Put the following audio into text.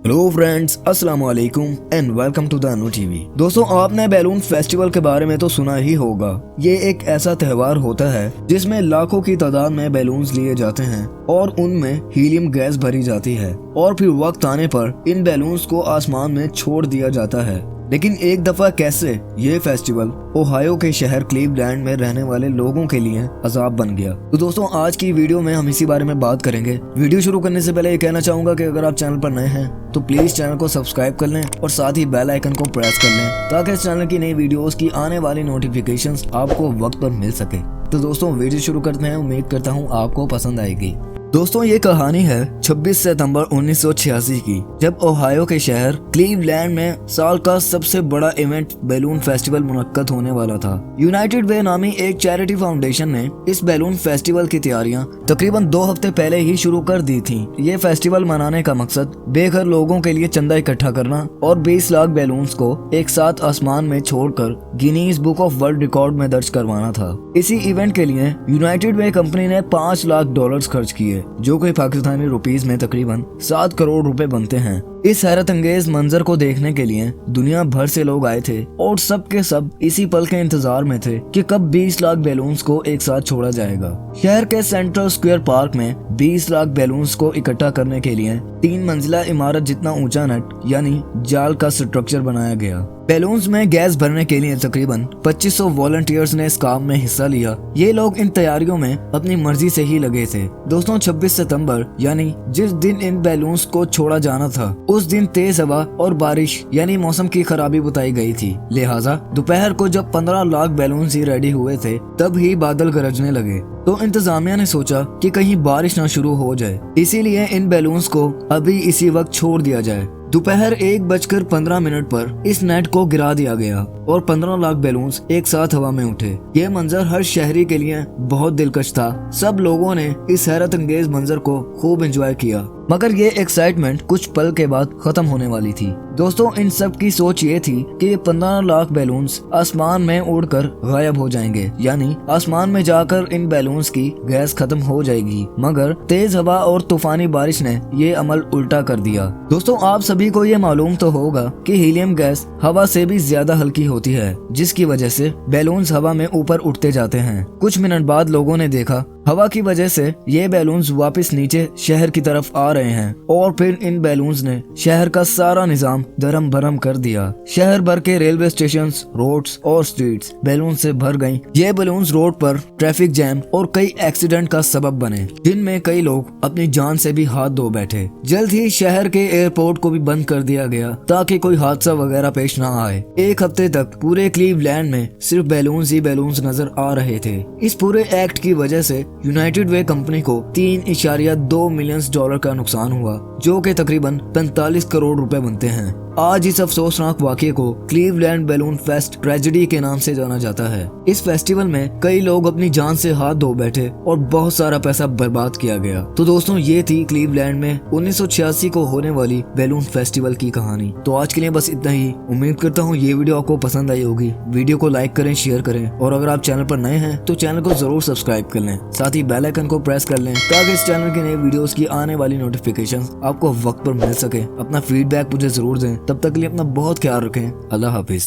Hello friends, अस्सलाम वालेकुम and welcome to the Anu TV. दोस्तों, आपने बैलून फेस्टिवल के बारे में तो सुना ही होगा। ये एक ऐसा त्योहार होता है जिसमें लाखों की तादाद में बैलून्स लिए जाते हैं और उनमें हीलियम गैस भरी जाती है और फिर वक्त आने पर इन बैलून्स को आसमान में छोड़ दिया जाता है। लेकिन एक दफा कैसे ये फेस्टिवल ओहायो के शहर क्लीवलैंड में रहने वाले लोगों के लिए अजाब बन गया। तो दोस्तों, आज की वीडियो में हम इसी बारे में बात करेंगे। वीडियो शुरू करने से पहले ये कहना चाहूंगा कि अगर आप चैनल पर नए हैं तो प्लीज चैनल को सब्सक्राइब कर लें और साथ ही बेल आइकन को प्रेस कर लें ताकि इस चैनल की नई वीडियोस की आने वाली नोटिफिकेशंस आपको वक्त पर मिल सके। तो दोस्तों, वीडियो शुरू करते हैं। उम्मीद करता हूँ आपको पसंद आएगी। दोस्तों, ये कहानी है 26 सितंबर 1986 की, जब ओहायो के शहर क्लीवलैंड में साल का सबसे बड़ा इवेंट बैलून फेस्टिवल मुनक्कद होने वाला था। यूनाइटेड वे नामी एक चैरिटी फाउंडेशन ने इस बैलून फेस्टिवल की तैयारियां तकरीबन 2 हफ्ते पहले ही शुरू कर दी थी। ये फेस्टिवल मनाने का मकसद बेघर लोगों के लिए चंदा इकट्ठा करना और 20 लाख बैलून्स को एक साथ आसमान में छोड़कर Guinness book of world record में दर्ज करवाना था। इसी इवेंट के लिए यूनाइटेड वे कंपनी ने $5 लाख खर्च किए, जो कि पाकिस्तानी रुपीस में तकरीबन 7 करोड़ रुपए बनते हैं। इस हैरत अंगेज मंजर को देखने के लिए दुनिया भर से लोग आए थे और सब के सब इसी पल के इंतजार में थे कि कब 20 लाख बैलून्स को एक साथ छोड़ा जाएगा। शहर के सेंट्रल स्क्वायर पार्क में 20 लाख बैलून्स को इकट्ठा करने के लिए 3 मंजिला इमारत जितना ऊंचा नेट यानी जाल का स्ट्रक्चर बनाया गया। बैलून्स में गैस भरने के लिए तकरीबन 2500 वॉलंटियर्स ने इस काम में हिस्सा लिया। ये लोग इन तैयारियों में अपनी मर्जी से ही लगे थे। दोस्तों, 26 सितंबर यानी जिस दिन इन बैलून्स को छोड़ा जाना था, उस दिन तेज हवा और बारिश यानी मौसम की खराबी बताई गई थी। लिहाजा दोपहर को जब 15 लाख बैलून्स ही रेडी हुए थे, तब ही बादल गरजने लगे। तो इंतजामिया ने सोचा कि कहीं बारिश न शुरू हो जाए, इसीलिए इन बैलून्स को अभी इसी वक्त छोड़ दिया जाए। दोपहर 1:15 पर इस नेट को गिरा दिया गया और 15 लाख बैलून्स एक साथ हवा में उठे। ये मंजर हर शहरी के लिए बहुत दिलकश था। सब लोगों ने इस हैरत अंगेज मंजर को खूब एंजॉय किया, मगर ये एक्साइटमेंट कुछ पल के बाद खत्म होने वाली थी। दोस्तों, इन सब की सोच ये थी कि ये 15 लाख बैलून्स आसमान में उड़कर गायब हो जाएंगे, यानी आसमान में जाकर इन बैलून्स की गैस खत्म हो जाएगी। मगर तेज हवा और तूफानी बारिश ने ये अमल उल्टा कर दिया। दोस्तों, आप सभी को ये मालूम तो होगा कि हीलियम गैस हवा से भी ज्यादा हल्की होती है, जिसकी वजह से बैलून्स हवा में ऊपर उठते जाते हैं। कुछ मिनट बाद लोगों ने देखा हवा की वजह से ये बैलून्स वापस नीचे शहर की तरफ आ रहे हैं और फिर इन बैलून्स ने शहर का सारा निजाम दरम भरम कर दिया। शहर भर के रेलवे स्टेशंस, रोड्स और स्ट्रीट्स बैलून से भर गईं। ये बैलून्स रोड पर ट्रैफिक जैम और कई एक्सीडेंट का सबब बने, जिनमें कई लोग अपनी जान से भी हाथ धो बैठे। जल्द ही शहर के एयरपोर्ट को भी बंद कर दिया गया ताकि कोई हादसा वगैरह पेश ना आए। 1 हफ्ते तक पूरे क्लीवलैंड में सिर्फ बैलून्स ही बैलून्स नजर आ रहे थे। इस पूरे एक्ट की वजह से यूनाइटेड वे कंपनी को $3.2 मिलियन का नुकसान हुआ, जो कि तकरीबन 45 करोड़ रुपए बनते हैं। आज इस अफसोसनाक वाक़ये को क्लीवलैंड बैलून फेस्ट ट्रेजेडी के नाम से जाना जाता है। इस फेस्टिवल में कई लोग अपनी जान से हाथ धो बैठे और बहुत सारा पैसा बर्बाद किया गया। तो दोस्तों, ये थी क्लीवलैंड में 1986 को होने वाली बैलून फेस्टिवल की कहानी। तो आज के लिए बस इतना ही। उम्मीद करता हूँ ये वीडियो आपको पसंद आई होगी। वीडियो को लाइक करें, शेयर करें और अगर आप चैनल पर नए हैं तो चैनल को जरूर सब्सक्राइब कर लें। साथ ही बेल आइकन को प्रेस कर लें ताकि इस चैनल की नई वीडियोस की आने वाली नोटिफिकेशंस आपको वक्त पर मिल सके। अपना फीडबैक मुझे जरूर दें। तब तक के लिए अपना बहुत ख्याल रखें। अल्लाह हाफिज।